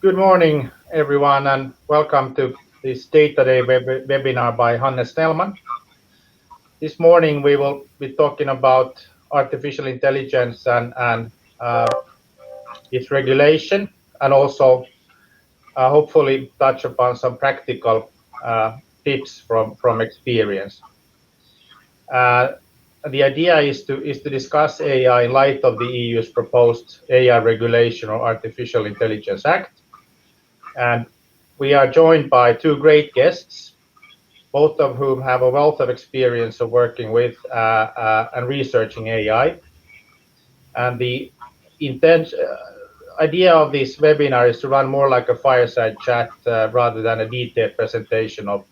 Good morning, everyone, and welcome to this Data Day webinar by Hannes Snellman. This morning, we will be talking about artificial intelligence and its regulation, and also hopefully touch upon some practical tips from experience. Uh, the idea is to discuss AI in light of the EU's proposed AI regulation or Artificial Intelligence Act, and we are joined by two great guests, both of whom have a wealth of experience of working with and researching AI. And the idea of this webinar is to run more like a fireside chat rather than a detailed presentation of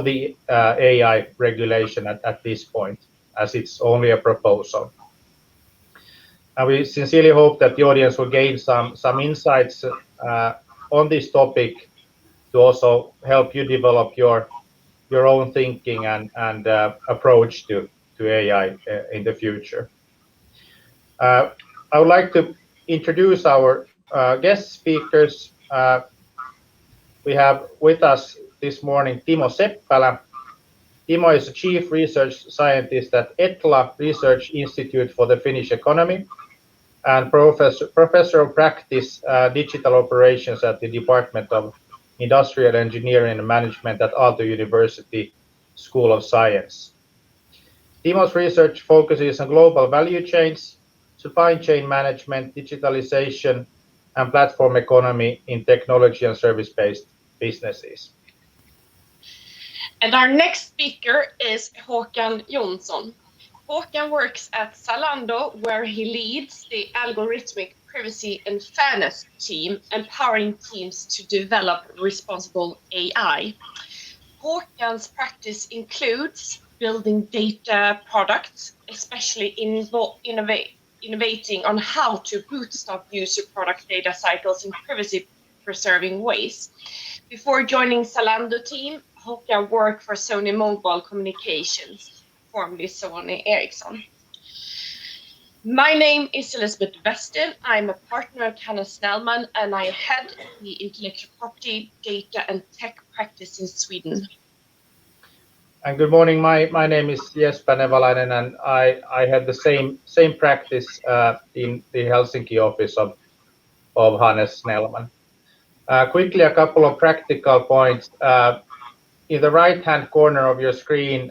the AI regulation at this point, as it's only a proposal. And we sincerely hope that the audience will gain some insights on this topic to also help you develop your own thinking and approach to AI in the future. I would like to introduce our guest speakers. We have with us this morning Timo Seppälä. Timo is a Chief Research Scientist at Etla Research Institute for the Finnish Economy and Professor of Practice Digital Operations at the Department of Industrial Engineering and Management at Aalto University School of Science. Timo's research focuses on global value chains, supply chain management, digitalization, and platform economy in technology and service-based businesses. And our next speaker is Håkan Jonsson. Håkan works at Zalando, where he leads the algorithmic privacy and fairness team, empowering teams to develop responsible AI. Håkan's practice includes building data products, especially innovating on how to bootstrap user product data cycles in privacy-preserving ways. Before joining Zalando team, Håkan worked for Sony Mobile Communications, formerly Sony Ericsson. My name is Elizabeth Westin. I'm a partner at Hannes Snellman, and I head the intellectual property, data, and tech practice in Sweden. And good morning. My name is Jesper Nevalainen, and I had the same practice in the Helsinki office of Hannes Snellman. Quickly, a couple of practical points. In the right-hand corner of your screen,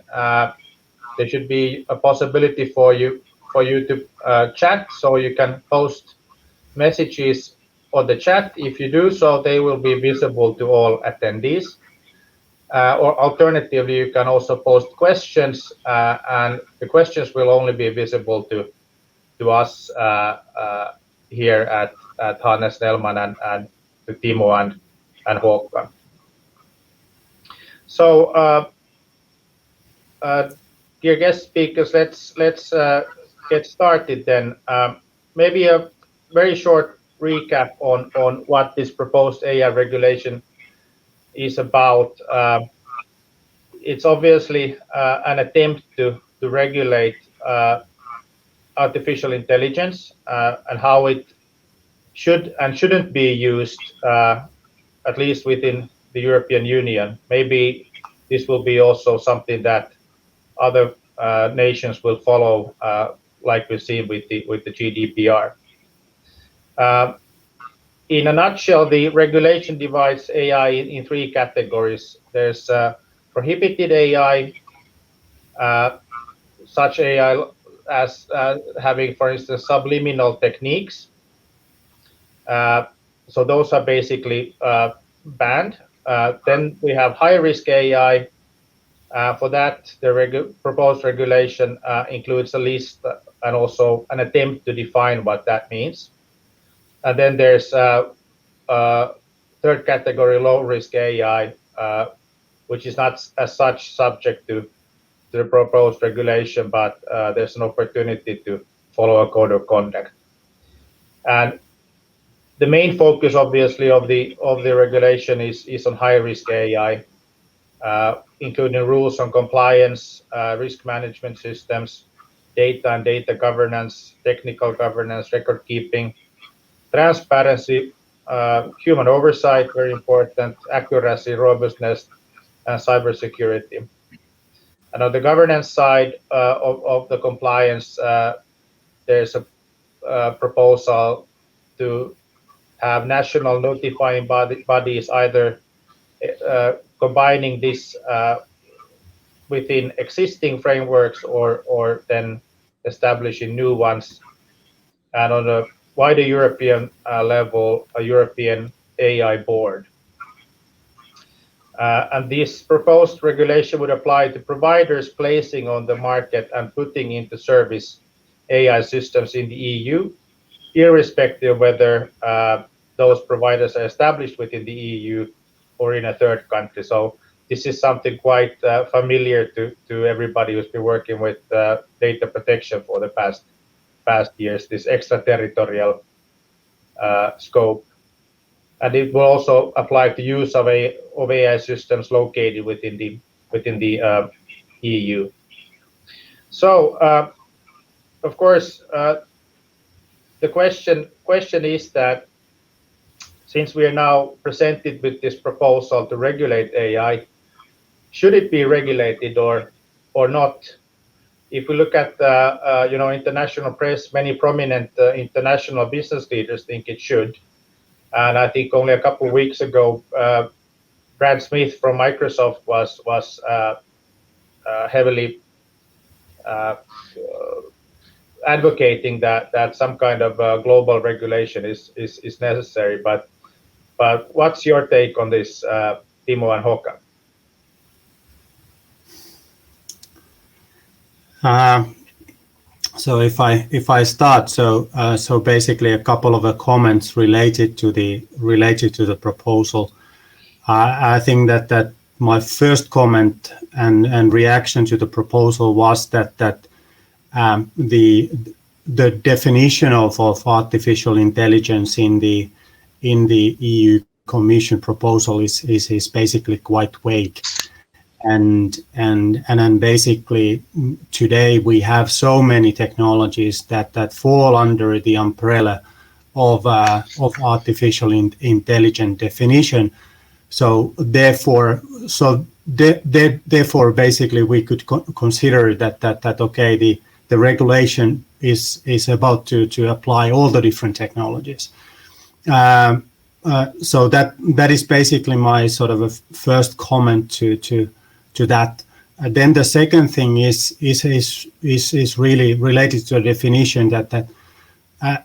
there should be a possibility for you to chat, so you can post messages on the chat. If you do so, they will be visible to all attendees. Or alternatively, you can also post questions, and the questions will only be visible to us here at Hannes Snellman and to Timo and Håkan. So, dear guest speakers, let's get started then. Maybe a very short recap on what this proposed AI regulation is about. It's obviously an attempt to regulate artificial intelligence and how it should and shouldn't be used, at least within the European Union. Maybe this will be also something that other nations will follow, like we've seen with the GDPR. In a nutshell, the regulation divides AI in three categories. There's prohibited AI, such AI as having, for instance, subliminal techniques. So those are basically banned. Then we have high-risk AI. For that, the proposed regulation includes a list and also an attempt to define what that means. And then there's third category, low-risk AI, which is not as such subject to the proposed regulation, but there's an opportunity to follow a code of conduct. And the main focus, obviously, of the regulation is on high-risk AI, including rules on compliance, risk management systems, data and data governance, technical governance, record keeping, transparency, human oversight, very important, accuracy, robustness, and cybersecurity. And on the governance side of the compliance, there's a proposal to have national notifying bodies either combining this within existing frameworks or then establishing new ones. And on a wider European level, a European AI board. And this proposed regulation would apply to providers placing on the market and putting into service AI systems in the EU, irrespective of whether those providers are established within the EU or in a third country. So this is something quite familiar to everybody who's been working with data protection for the past years, this extraterritorial scope. And it will also apply to use of AI systems located within the EU. So, of course, the question is that since we are now presented with this proposal to regulate AI, should it be regulated or not? If we look at international press, many prominent international business leaders think it should. And I think only a couple of weeks ago, Brad Smith from Microsoft was heavily advocating that some kind of global regulation is necessary. But what's your take on this, Timo and Håkan? So if I start, so basically a couple of comments related to the proposal. I think that my first comment and reaction to the proposal was that the definition of artificial intelligence in the EU Commission proposal is basically quite vague. And basically today we have so many technologies that fall under the umbrella of artificial intelligence definition. So therefore basically we could consider that okay, the regulation is about to apply all the different technologies. So that is basically my sort of a first comment to that. Then the second thing is really related to a definition that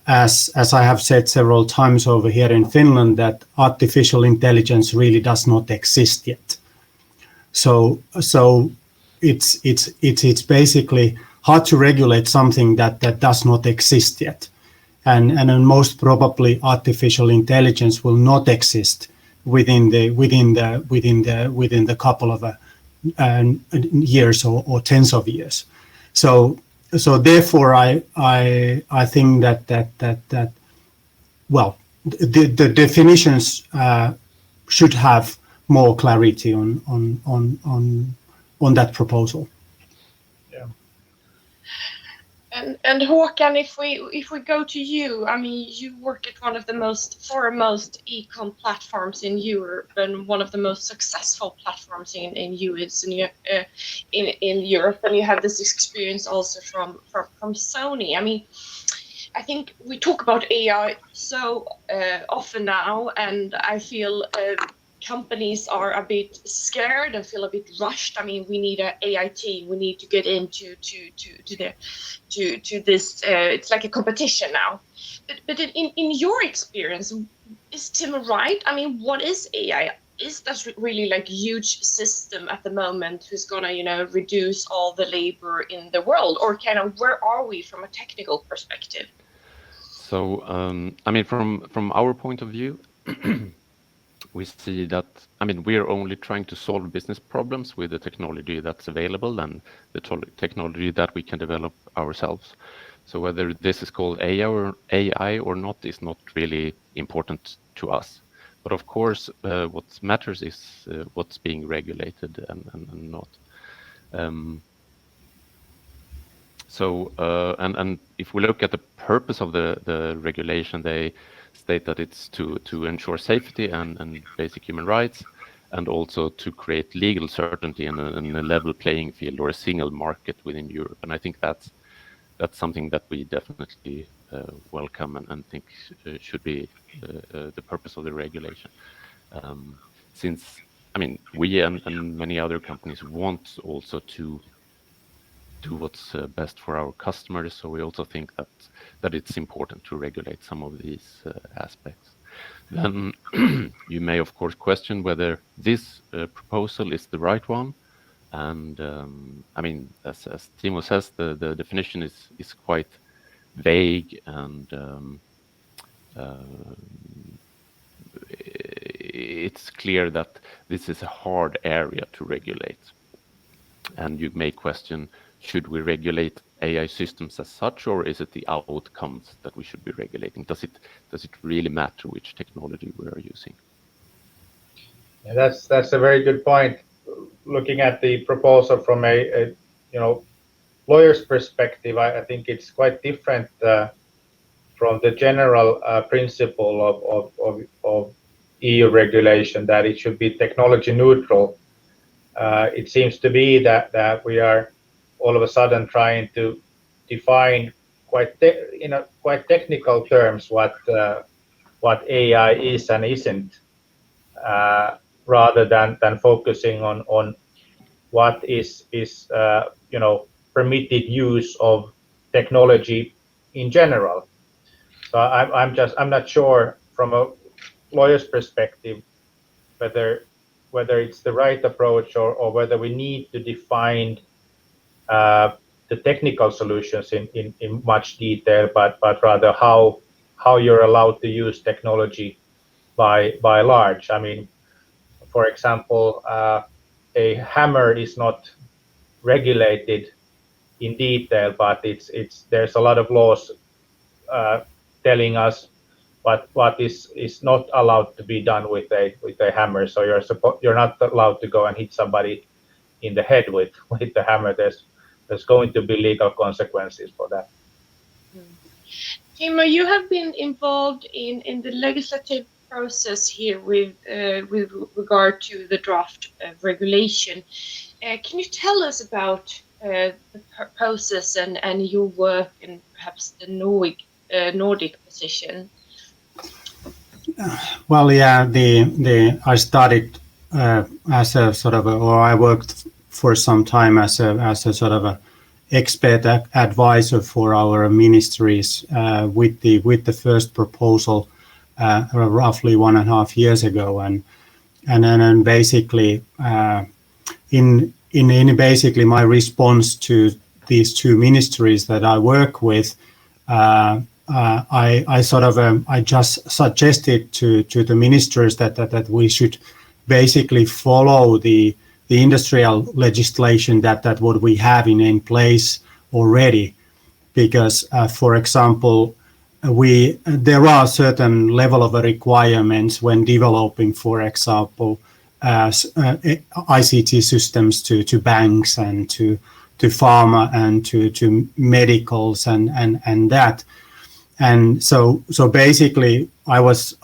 as I have said several times over here in Finland, that artificial intelligence really does not exist yet. So it's basically hard to regulate something that does not exist yet, and most probably artificial intelligence will not exist within the couple of years or tens of years. So therefore I think that well, the definitions should have more clarity on that proposal. Yeah. And Håkan, if we go to you, I mean, you work at one of the foremost e-com platforms in Europe and one of the most successful platforms in US and in Europe, and you have this experience also from Sony. I mean, I think we talk about AI so often now, and I feel companies are a bit scared and feel a bit rushed. I mean, we need an AI team. We need to get into this. It's like a competition now. But in your experience, is Tim right? I mean, what is AI? Is that really like a huge system at the moment who's gonna reduce all the labor in the world, or kind of where are we from a technical perspective? So I mean, from our point of view. We see that, I mean, we're only trying to solve business problems with the technology that's available and the technology that we can develop ourselves. So whether this is called AI or not is not really important to us. But of course, what matters is what's being regulated and not. So, and if we look at the purpose of the regulation, they state that it's to ensure safety and basic human rights, and also to create legal certainty and a level playing field or a single market within Europe. And I think that's something that we definitely welcome and think should be the purpose of the regulation. Since, I mean, we and many other companies want also to do what's best for our customers, so we also think that it's important to regulate some of these aspects. Then you may, of course, question whether this proposal is the right one. And I mean, as Timo says, the definition is quite vague, and it's clear that this is a hard area to regulate. And you may question, should we regulate AI systems as such, or is it the outcomes that we should be regulating? Does it really matter which technology we are using? Yeah, that's a very good point. Looking at the proposal from a lawyer's perspective, I think it's quite different from the general principle of EU regulation, that it should be technology neutral. It seems to be that we are all of a sudden trying to define in quite technical terms what AI is and isn't, rather than focusing on what is permitted use of technology in general. So I'm not sure from a lawyer's perspective whether it's the right approach, or whether we need to define the technical solutions in much detail, but rather how you're allowed to use technology by large. I mean, for example, a hammer is not regulated in detail, but there's a lot of laws telling us what is not allowed to be done with a hammer. So you're not allowed to go and hit somebody in the head with the hammer. There's going to be legal consequences for that. Timo, you have been involved in the legislative process here with regard to the draft regulation. Can you tell us about the process and your work and perhaps the Nordic position? Well, yeah, I started as a sort of, or I worked for some time as a sort of a expert advisor for our ministries with the first proposal roughly 1.5 years ago, and then basically in basically my response to these two ministries that I work with, I sort of I just suggested to the ministers that we should basically follow the industrial legislation that what we have in place already, because for example, there are certain level of requirements when developing, for example, ICT systems to banks and to pharma and to medicals and that. And so basically, I was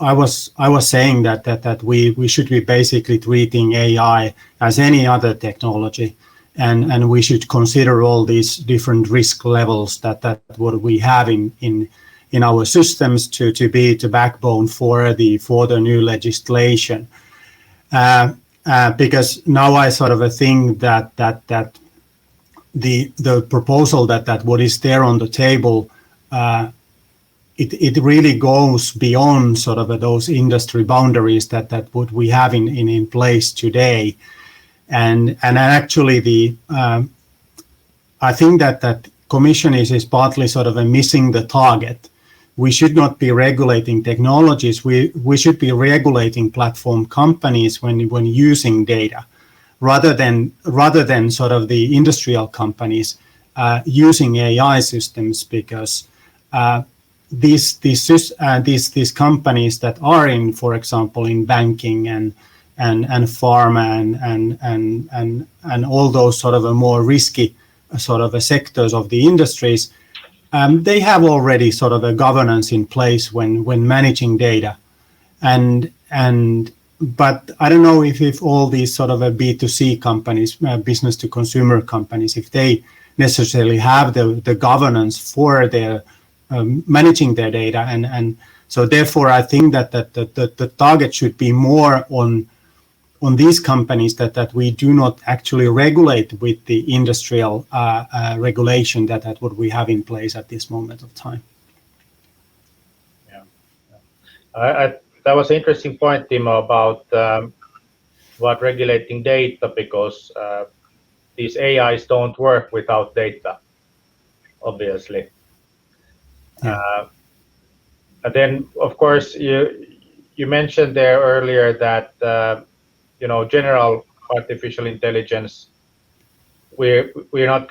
saying that we should be basically treating AI as any other technology, and we should consider all these different risk levels that what we have in our systems to be the backbone for the new legislation. Because now I sort of think that the proposal that what is there on the table. It really goes beyond sort of those industry boundaries that what we have in place today, and actually I think that Commission is partly sort of missing the target. We should not be regulating technologies. We should be regulating platform companies when using data, rather than sort of the industrial companies using AI systems, because these companies that are in, for example, in banking and pharma and all those sort of a more risky sort of sectors of the industries, they have already sort of a governance in place when managing data, but I don't know if all these sort of a B2C companies, business to consumer companies, if they necessarily have the governance for their managing their data, and so therefore I think that the target should be more on these companies that we do not actually regulate with the industrial regulation that what we have in place at this moment of time. Yeah, that was an interesting point, Timo, about regulating data, because these AIs don't work without data, obviously. Yeah. And then, of course, you mentioned there earlier that general artificial intelligence, we're not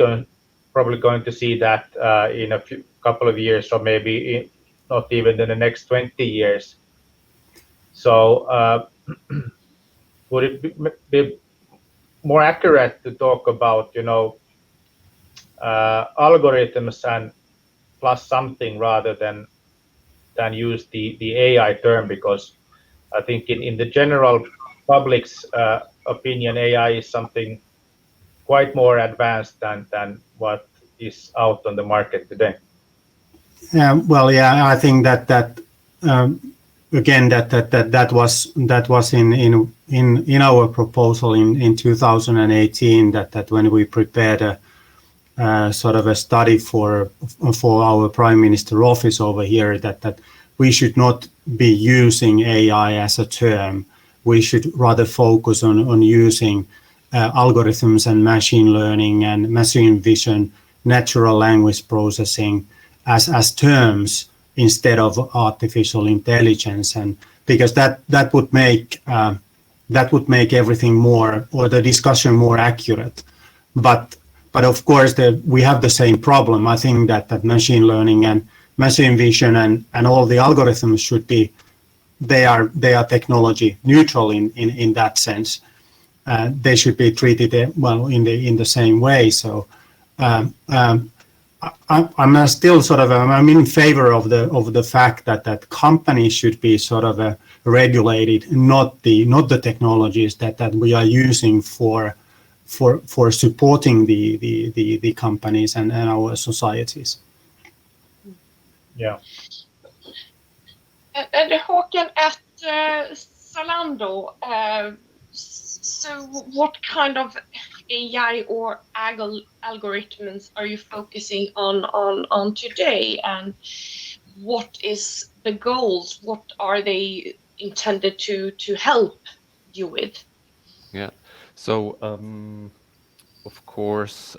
probably going to see that in a couple of years, or maybe not even in the next 20 years. So would it be more accurate to talk about algorithms and plus something, rather than use the AI term? Because I think in the general public's opinion, AI is something quite more advanced than what is out on the market today. Well, yeah, I think that again that was in our proposal in 2018, that when we prepared a sort of a study for our Prime Minister office over here, that we should not be using AI as a term. We should rather focus on using algorithms and machine learning and machine vision, natural language processing as terms instead of artificial intelligence, and because that would make everything more, or the discussion more accurate. But of course we have the same problem. I think that machine learning and machine vision and all the algorithms should be, they are technology neutral in that sense. They should be treated well in the same way. So I'm still sort of I'm in favor of the fact that companies should be sort of regulated, not the technologies that we are using for supporting the companies and our societies. Yeah. And Håkan, at Zalando, so what kind of AI or algorithms are you focusing on today, and what is the goals? What are they intended to help you with? Yeah. So of course,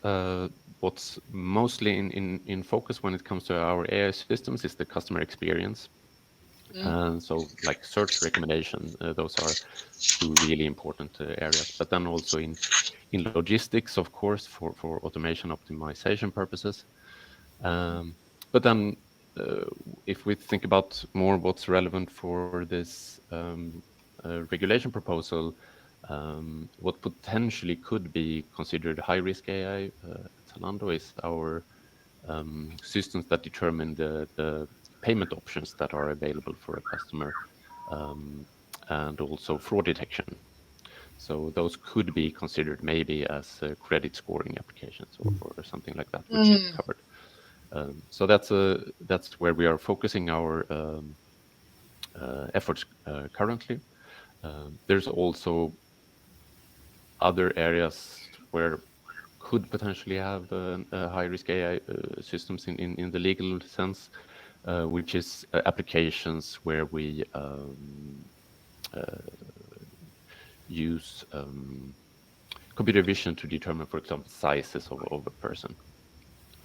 what's mostly in focus when it comes to our AI systems is the customer experience. And so like search recommendation, those are two really important areas. But then also in logistics, of course, for automation optimization purposes. But then if we think about more what's relevant for this regulation proposal, what potentially could be considered high-risk AI at Zalando is our systems that determine the payment options that are available for a customer, and also fraud detection. So those could be considered maybe as credit scoring applications or something like that, which is covered. So that's where we are focusing our efforts currently. There's also other areas where could potentially have high-risk AI systems in the legal sense, which is applications where we use computer vision to determine, for example, sizes of a person.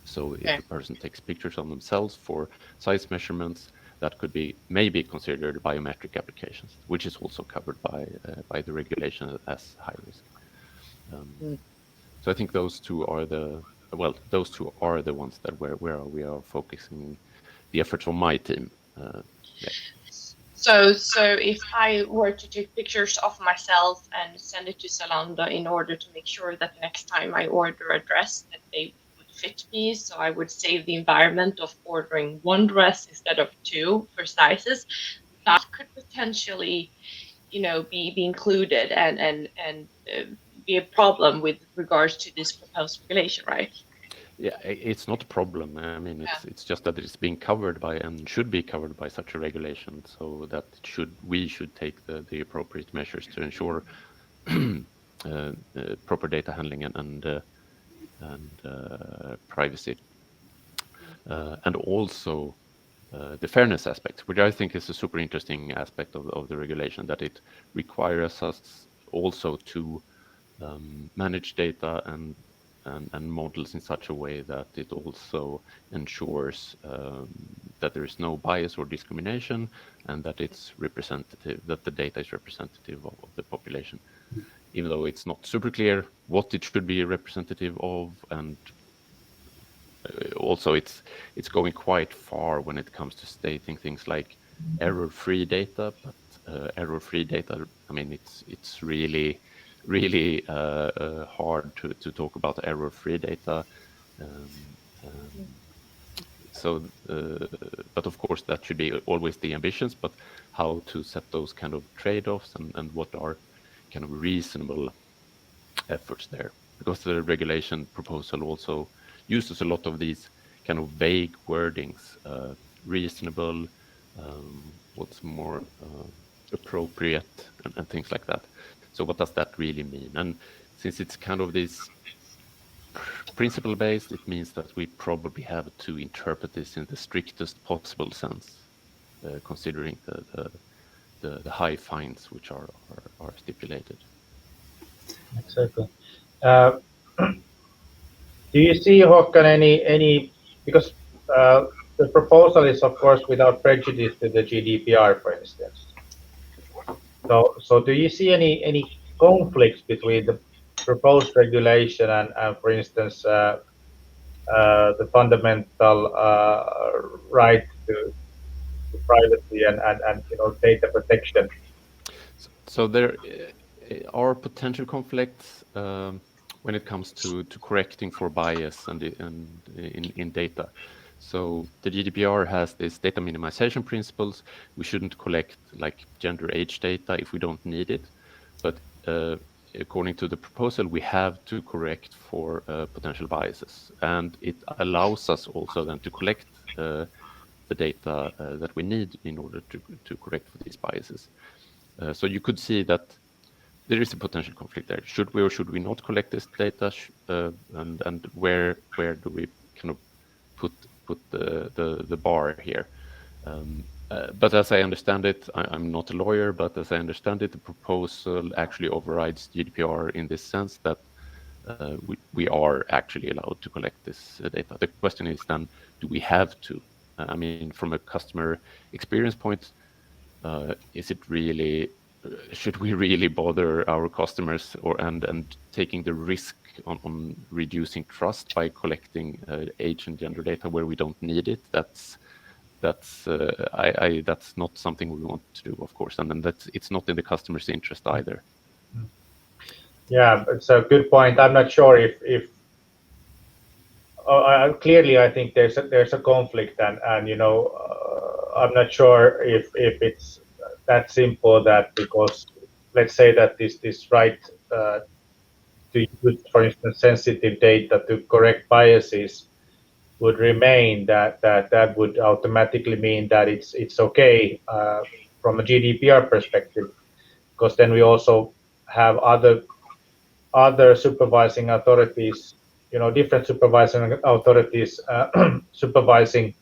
So if a person takes pictures of themselves for size measurements, that could be maybe considered biometric applications, which is also covered by the regulation as high risk. So I think those two are the ones that where we are focusing the efforts on my team. So if I were to take pictures of myself and send it to Zalando in order to make sure that next time I order a dress that they fit me, so I would save the environment of ordering one dress instead of two for sizes. That could potentially, be included and be a problem with regards to this proposed regulation, right? Yeah, it's not a problem. I mean, it's just that it's being covered by and should be covered by such a regulation, so that we should take the appropriate measures to ensure proper data handling and privacy, and also the fairness aspect, which I think is a super interesting aspect of the regulation, that it requires us also to manage data and models in such a way that it also ensures that there is no bias or discrimination, and that it's representative, that the data is representative of the population, even though it's not super clear what it should be representative of. And also it's going quite far when it comes to stating things like error-free data, but error-free data, I mean, it's really hard to talk about error-free data. But of course that should be always the ambitions, but how to set those kind of trade-offs and what are kind of reasonable efforts there, because the regulation proposal also uses a lot of these kind of vague wordings, reasonable, what's more appropriate, and things like that. So what does that really mean? And since it's kind of this principle-based, it means that we probably have to interpret this in the strictest possible sense, considering the high fines which are stipulated. Exactly. Do you see, Håkan, any because the proposal is, of course, without prejudice to the GDPR, for instance. So do you see any conflicts between the proposed regulation and for instance, the fundamental right to privacy and data protection? So there are potential conflicts when it comes to correcting for bias and in data. So the GDPR has this data minimization principles. We shouldn't collect like gender age data if we don't need it. But according to the proposal, we have to correct for potential biases. And it allows us also then to collect the data that we need in order to correct for these biases. So you could see that there is a potential conflict there. Should we or should we not collect this data? And where do we kind of put the bar here? But as I understand it, I'm not a lawyer, but as I understand it, the proposal actually overrides GDPR in this sense that we are actually allowed to collect this data. The question is then, do we have to? I mean, from a customer experience point, is it really? Should we really bother our customers and taking the risk on reducing trust by collecting age and gender data where we don't need it? That's not something we want to do, of course, and then it's not in the customer's interest either. Yeah, it's a good point. I'm not sure if clearly I think there's a conflict, and I'm not sure if it's that simple, that because let's say that this right to use, for instance, sensitive data to correct biases would remain, that would automatically mean that it's okay from a GDPR perspective, because then we also have other supervising authorities, different supervising authorities supervising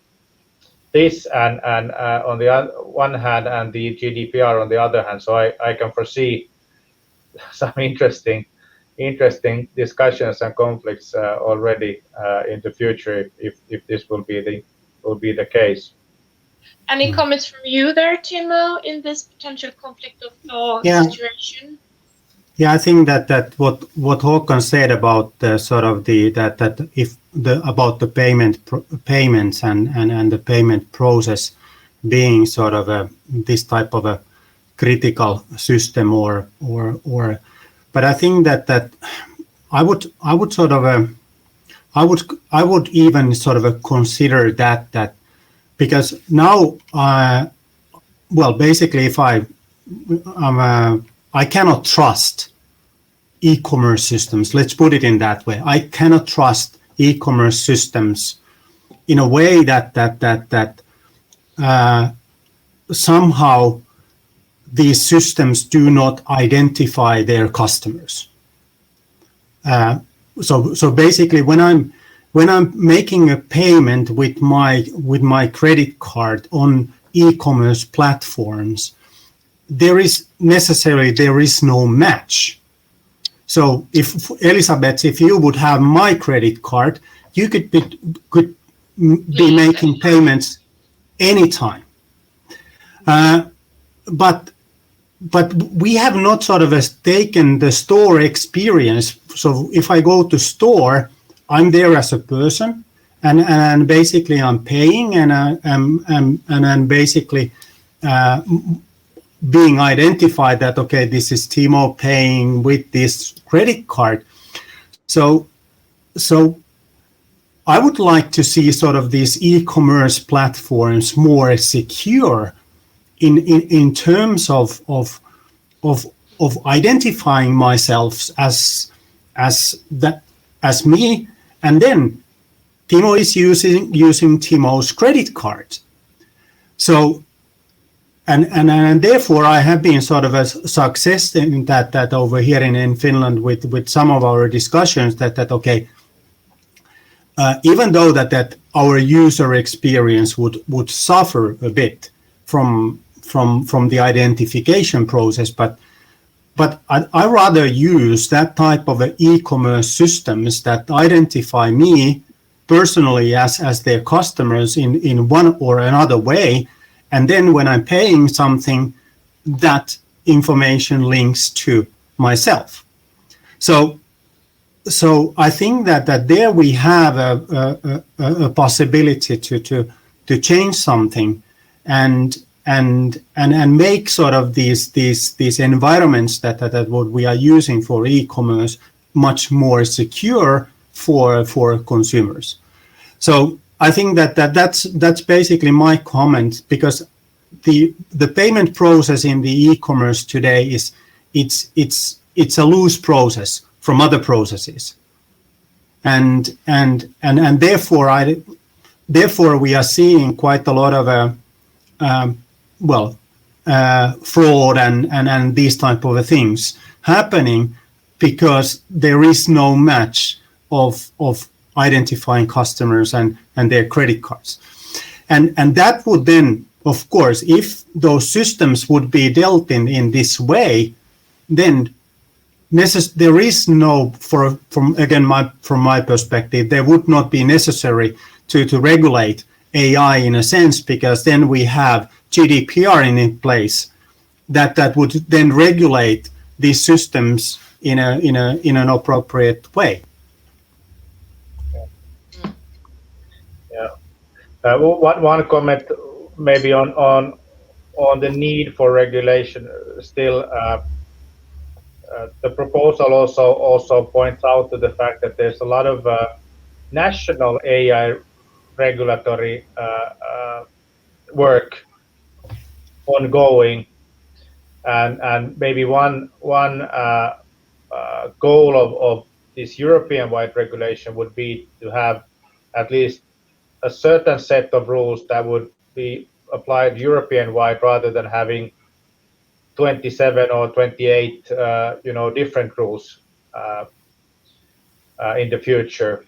this and on the one hand, and the GDPR on the other hand. So I can foresee some interesting discussions and conflicts already in the future if this will be the case. Any comments from you there, Timo, in this potential conflict of law situation? Yeah, I think that what Håkan said about about the payments and the payment process being sort of this type of a critical system but I think that I would I would even sort of consider that because now, well, basically, if I cannot trust e-commerce systems. Let's put it in that way. I cannot trust e-commerce systems in a way that somehow these systems do not identify their customers. So basically, when I'm making a payment with my credit card on e-commerce platforms, there is no match. So if Elisabeth, if you would have my credit card, you could be making payments anytime. But we have not sort of taken the store experience. So if I go to store, I'm there as a person, and basically I'm paying, and I'm basically being identified that, okay, this is Timo paying with this credit card. So I would like to see sort of these e-commerce platforms more secure in terms of identifying myself as me, and then Timo is using Timo's credit card. So and therefore I have been sort of a success in that over here in Finland with some of our discussions that okay, even though that our user experience would suffer a bit from the identification process, but I rather use that type of e-commerce systems that identify me personally as their customers in one or another way. And then when I'm paying something, that information links to myself. So I think that there we have a possibility to change something and make sort of these environments that what we are using for e-commerce much more secure for consumers. So I think that's basically my comment, because the payment process in the e-commerce today is it's a loose process from other processes, and therefore we are seeing quite a lot of fraud and these type of things happening because there is no match of identifying customers and their credit cards. And that would then, of course, if those systems would be dealt in this way, then there is no, from my perspective, there would not be necessary to regulate AI in a sense, because then we have GDPR in place that would then regulate these systems in an appropriate way. One comment maybe on the need for regulation still. The proposal also points out to the fact that there's a lot of national AI regulatory work ongoing, and maybe one goal of this European-wide regulation would be to have at least a certain set of rules that would be applied European-wide, rather than having 27 or 28 different rules in the future.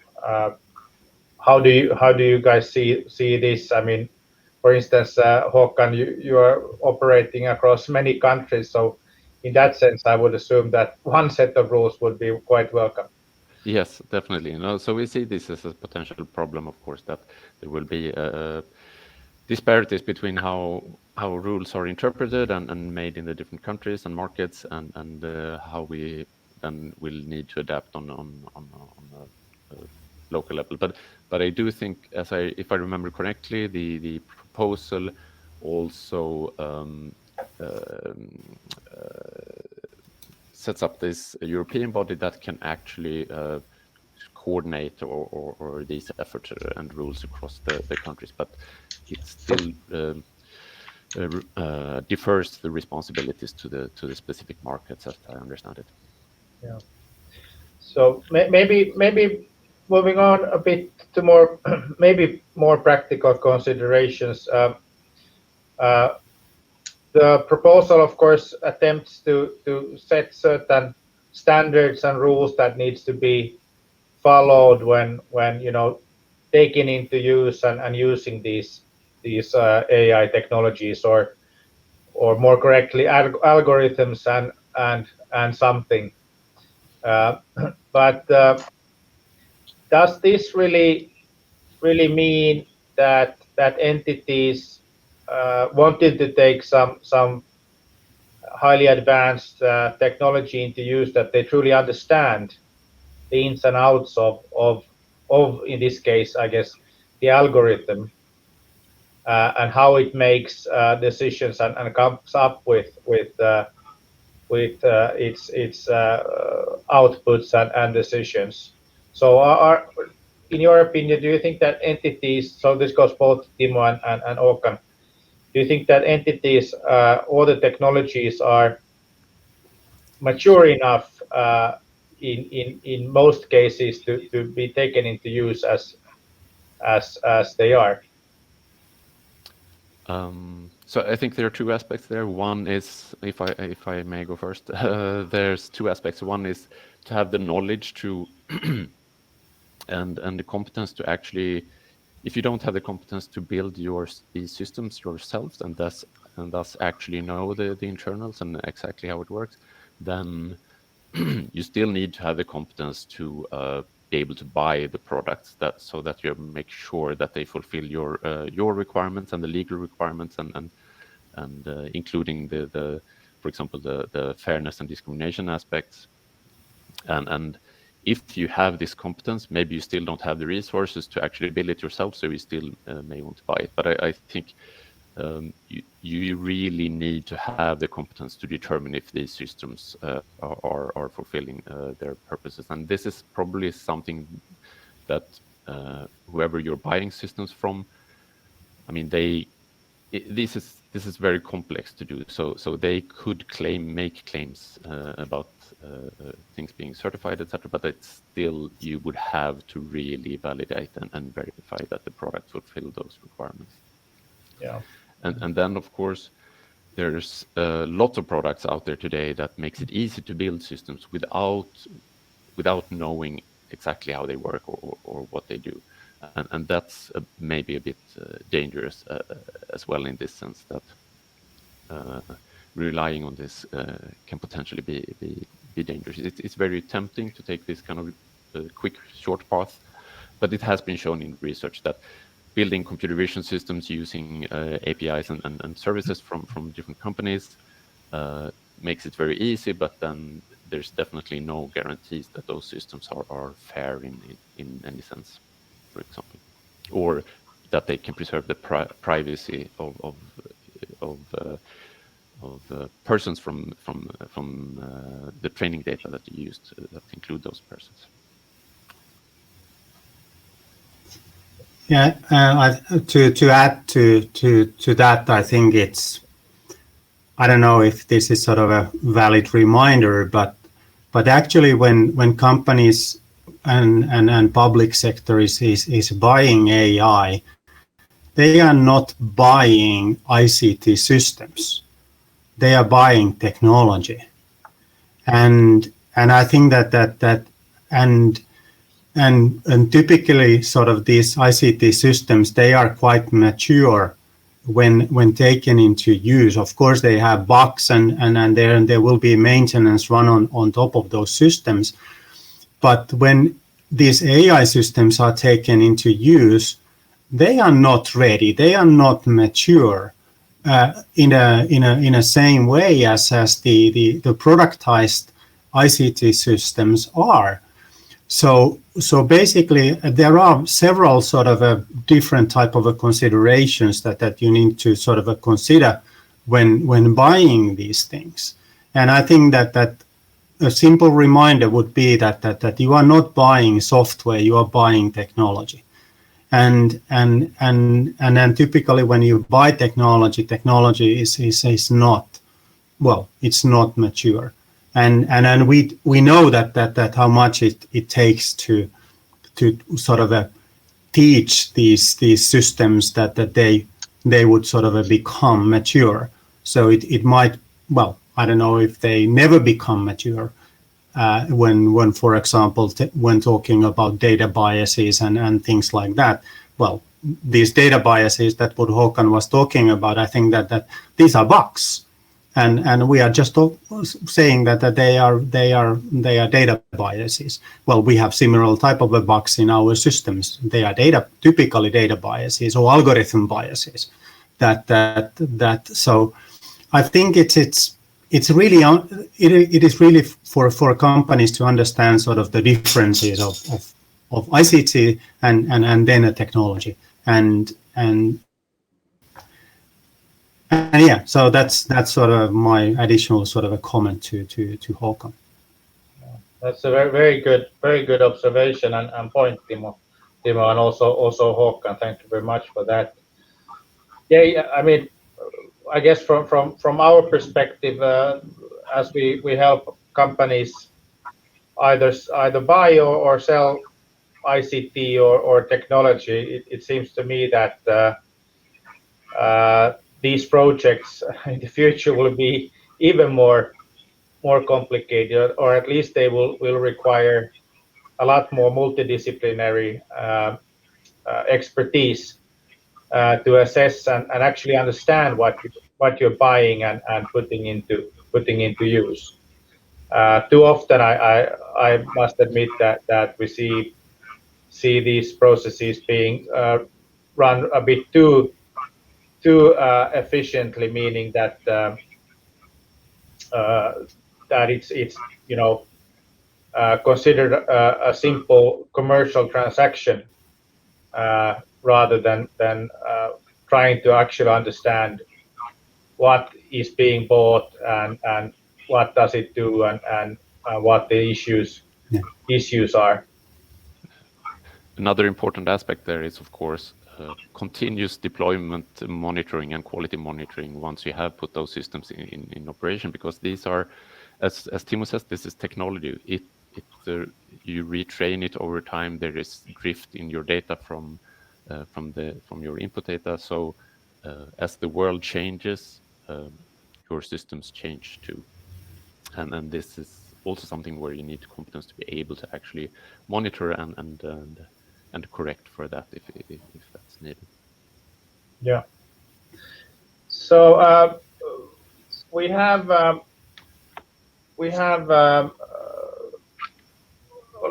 How do you guys see this? I mean, for instance, Håkan, you are operating across many countries, so in that sense I would assume that one set of rules would be quite welcome. Yes, definitely. So we see this as a potential problem, of course, that there will be disparities between how rules are interpreted and made in the different countries and markets, and how we then will need to adapt on a local level. But I do think, if I remember correctly, the proposal also sets up this European body that can actually coordinate or these efforts and rules across the countries, but it still differs the responsibilities to the specific markets, as I understand it. Yeah. So maybe moving on a bit to more maybe more practical considerations. The proposal, of course, attempts to set certain standards and rules that needs to be followed when taking into use and using these AI technologies, or more correctly algorithms and something. But does this really mean that entities wanted to take some highly advanced technology into use, that they truly understand the ins and outs of in this case, I guess, the algorithm and how it makes decisions and comes up with its outputs and decisions? So in your opinion, do you think that entities, so this goes both Timo and Håkan, do you think that entities or the technologies are mature enough in most cases to be taken into use as they are? So I think there are two aspects there. One is, if I may go first, there's two aspects. One is to have the knowledge to and the competence to actually, if you don't have the competence to build these systems yourselves and thus actually know the internals and exactly how it works, then you still need to have the competence to be able to buy the products so that you make sure that they fulfill your requirements and the legal requirements and including the for example the fairness and discrimination aspects. And if you have this competence, maybe you still don't have the resources to actually build it yourself, so you still may want to buy it. But I think you really need to have the competence to determine if these systems are fulfilling their purposes. And this is probably something that whoever you're buying systems from, I mean, this is very complex to do. So they could make claims about things being certified, etc. But it's still, you would have to really validate and verify that the product fulfill those requirements. Yeah. And then, of course, there's lots of products out there today that makes it easy to build systems without knowing exactly how they work or what they do. And that's maybe a bit dangerous as well, in this sense that relying on this can potentially be dangerous. It's very tempting to take this kind of quick, short path, but it has been shown in research that building computer vision systems using APIs and services from different companies makes it very easy, but then there's definitely no guarantees that those systems are fair in any sense, for example, or that they can preserve the privacy of persons from the training data that you used that include those persons. Yeah, to add to that, I think I don't know if this is sort of a valid reminder, but actually when companies and public sector is buying AI, they are not buying ICT systems. They are buying technology, and I think that and typically sort of these ICT systems, they are quite mature when taken into use. Of course, they have bugs and there will be maintenance run on top of those systems. But when these AI systems are taken into use, they are not ready. They are not mature in a same way as the productized ICT systems are. So basically, there are several sort of different type of considerations that you need to sort of consider when buying these things. And I think that a simple reminder would be that you are not buying software, you are buying technology. And then typically when you buy technology is not, well, it's not mature. And we know that how much it takes to sort of teach these systems that they would sort of become mature. So it might, well, I don't know if they never become mature when for example, when talking about data biases and things like that. Well, these data biases that what Håkan was talking about, I think that these are bugs. And we are just saying that they are data biases. Well, we have similar type of bugs in our systems. They are typically data biases or algorithm biases. So I think it's really it is really for companies to understand sort of the differences of ICT and then a technology and yeah, so that's sort of my additional sort of a comment to Håkan. That's a very good observation and point, Timo, and also Håkan. Thank you very much for that. Yeah, I mean, I guess from our perspective, as we help companies either buy or sell ICT or technology, it seems to me that these projects in the future will be even more complicated, or at least they will require a lot more multidisciplinary expertise to assess and actually understand what you're buying and putting into use. Too often, I must admit that we see these processes being run a bit too efficiently, meaning that it's considered a simple commercial transaction rather than trying to actually understand what is being bought and what does it do and what the issues are. Another important aspect there is, of course, continuous deployment monitoring and quality monitoring once you have put those systems in operation, because these are, as Timo says, this is technology. You retrain it over time. There is drift in your data from your input data. So as the world changes, your systems change too. And this is also something where you need competence to be able to actually monitor and correct for that if that's needed. Yeah. So we have a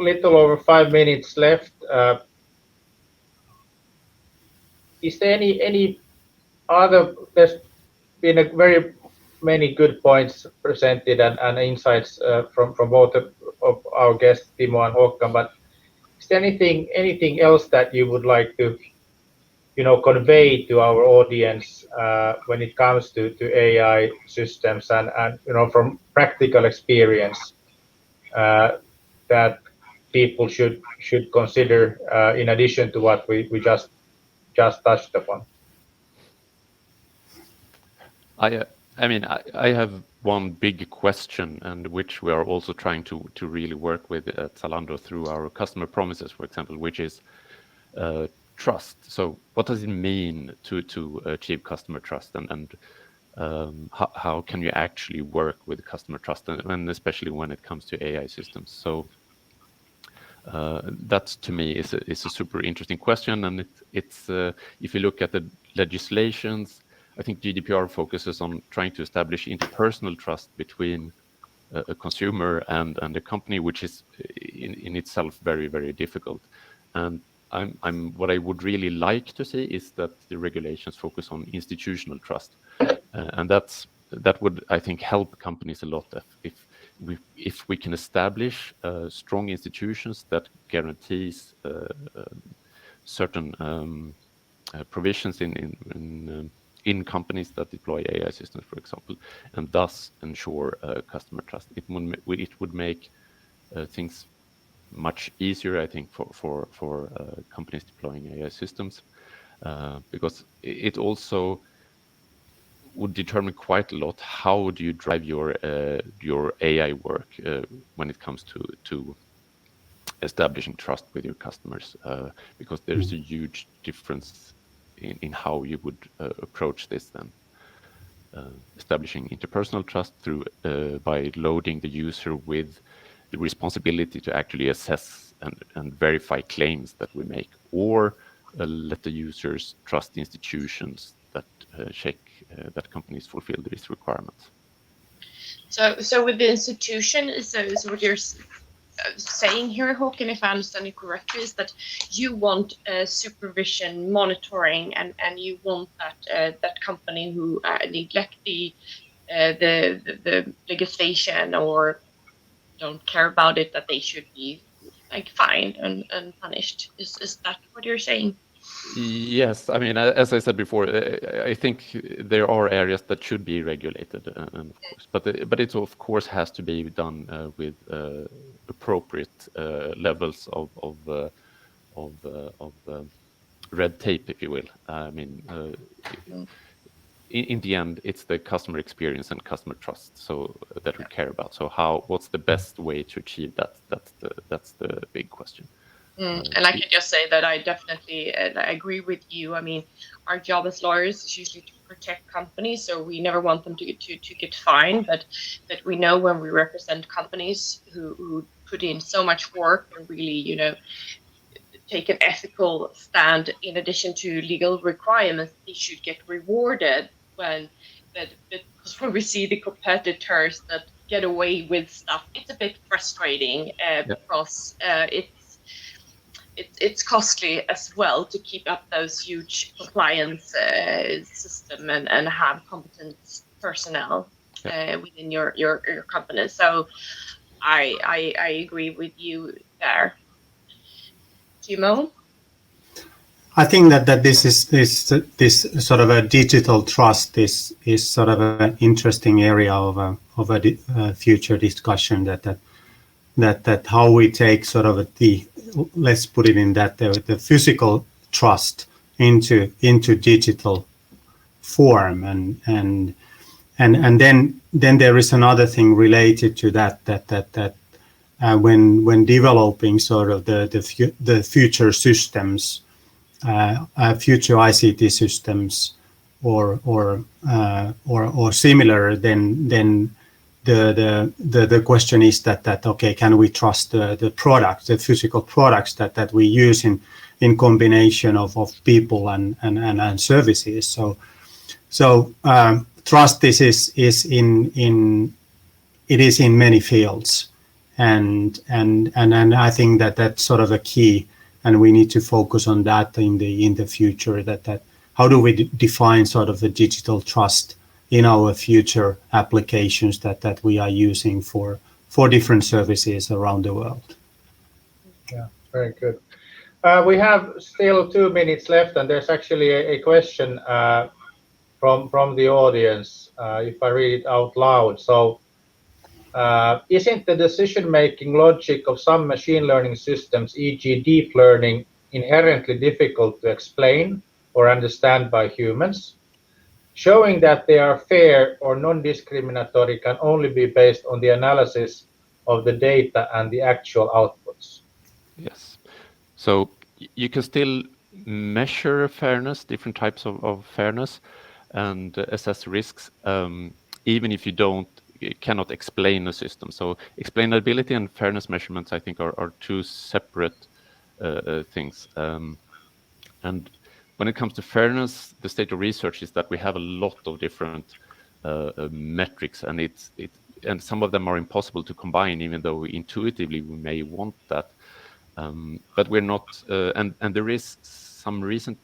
little over 5 minutes left. Is there any other? There's been a very many good points presented and insights from both of our guests, Timo and Håkan. But is there anything else that you would like to convey to our audience when it comes to AI systems and from practical experience that people should consider in addition to what we just touched upon? I mean, I have one big question, and which we are also trying to really work with at Zalando through our customer promises, for example, which is trust. So what does it mean to achieve customer trust, and how can you actually work with customer trust, and especially when it comes to AI systems? So that to me is a super interesting question, and it's if you look at the legislations, I think GDPR focuses on trying to establish interpersonal trust between a consumer and a company, which is in itself very, very difficult. And what I would really like to see is that the regulations focus on institutional trust, and that would, I think, help companies a lot if we can establish strong institutions that guarantees certain provisions in in companies that deploy AI systems, for example, and thus ensure customer trust. It would make things much easier, I think, for companies deploying AI systems, because it also would determine quite a lot how do you drive your AI work when it comes to establishing trust with your customers, because there's a huge difference in how you would approach this then. Establishing interpersonal trust through by loading the user with the responsibility to actually assess and verify claims that we make, or let the users trust institutions that check that companies fulfill these requirements. So with the institution, so what you're saying here, Håkan, if I understand you correctly, is that you want supervision, monitoring, and you want that company who neglect the legislation or don't care about it, that they should be like fined and punished. Is that what you're saying? Yes, I mean, as I said before, I think there are areas that should be regulated, and of course, but it of course has to be done with appropriate levels of red tape, if you will. I mean, in the end, it's the customer experience and customer trust, so that we care about. So what's the best way to achieve that? That's the big question. And I can just say that I definitely agree with you. I mean, our job as lawyers is usually to protect companies, so we never want them to get fined. But we know when we represent companies who put in so much work and really, take an ethical stand in addition to legal requirements, they should get rewarded because when we see the competitors that get away with stuff, it's a bit frustrating because it's costly as well to keep up those huge compliance system and have competent personnel within your company. So I agree with you there. Timo? I think that this sort of a digital trust is sort of an interesting area of a future discussion. That how we take sort of let's put it in that the physical trust into digital form, and then there is another thing related to that when developing sort of the future systems, future ICT systems or similar, then the question is that okay, can we trust the products, the physical products that we use in combination of people and services? So trust is in many fields, and I think that's sort of a key, and we need to focus on that in the future. That how do we define sort of the digital trust in our future applications that we are using for different services around the world. Yeah, very good. We have still 2 minutes left, and there's actually a question from the audience, if I read it out loud. So, isn't the decision-making logic of some machine learning systems, e.g. deep learning, inherently difficult to explain or understand by humans? Showing that they are fair or non-discriminatory can only be based on the analysis of the data and the actual outputs. Yes. So you can still measure fairness, different types of fairness, and assess risks, even if you cannot explain a system. So explainability and fairness measurements, I think, are 2 separate things. And when it comes to fairness, the state of research is that we have a lot of different metrics, and some of them are impossible to combine, even though intuitively we may want that. But we're not, and there is some recent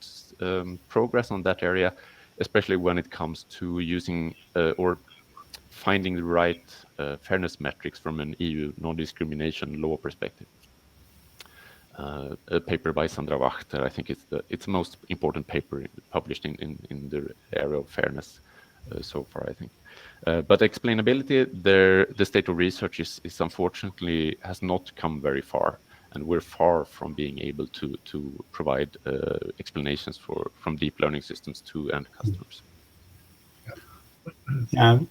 progress on that area, especially when it comes to using or finding the right fairness metrics from an EU non-discrimination law perspective. a paper by Sandra Wachter. I think it's the most important paper published in the area of fairness so far, I think. But explainability, the state of research is unfortunately has not come very far, and we're far from being able to provide explanations from deep learning systems to end customers.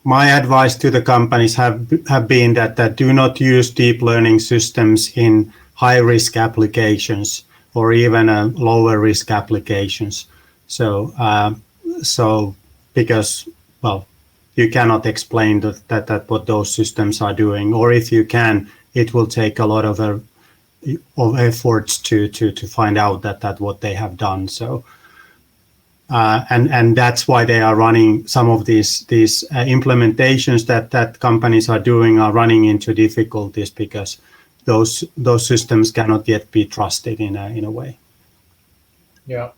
My advice to the companies have been that do not use deep learning systems in high risk applications or even lower risk applications. So because you cannot explain that what those systems are doing, or if you can, it will take a lot of efforts to find out that what they have done. So. And that's why they are running some of these implementations that companies are doing are running into difficulties because those systems cannot yet be trusted in a way. Yeah.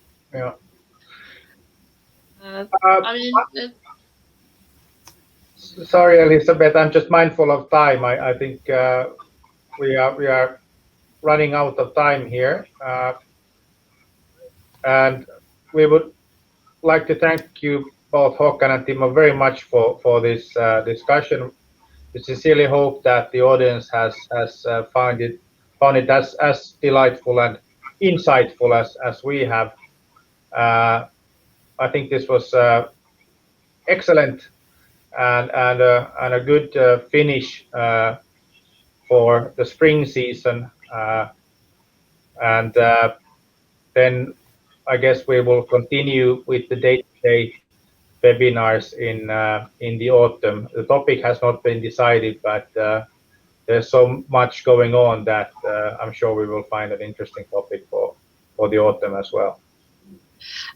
Sorry, Elizabeth, I'm just mindful of time. I think we are running out of time here, and we would like to thank you both, Håkan and Timo, very much for this discussion. We sincerely hope that the audience has found it as delightful and insightful as we have. I think this was excellent and a good finish for the spring season, and then I guess we will continue with the day-to-day webinars in the autumn. The topic has not been decided, but there's so much going on that I'm sure we will find an interesting topic for the autumn as well.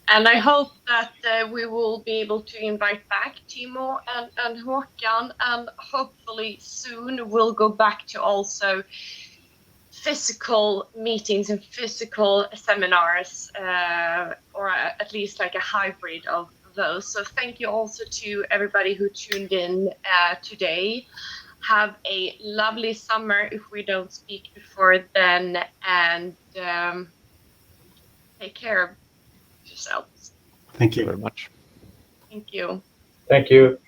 And I hope that we will be able to invite back Timo and Håkan, and hopefully soon we'll go back to also physical meetings and physical seminars, or at least like a hybrid of those. So thank you also to everybody who tuned in today. Have a lovely summer if we don't speak before then, and take care of yourselves. Thank you very much. Thank you. Thank you.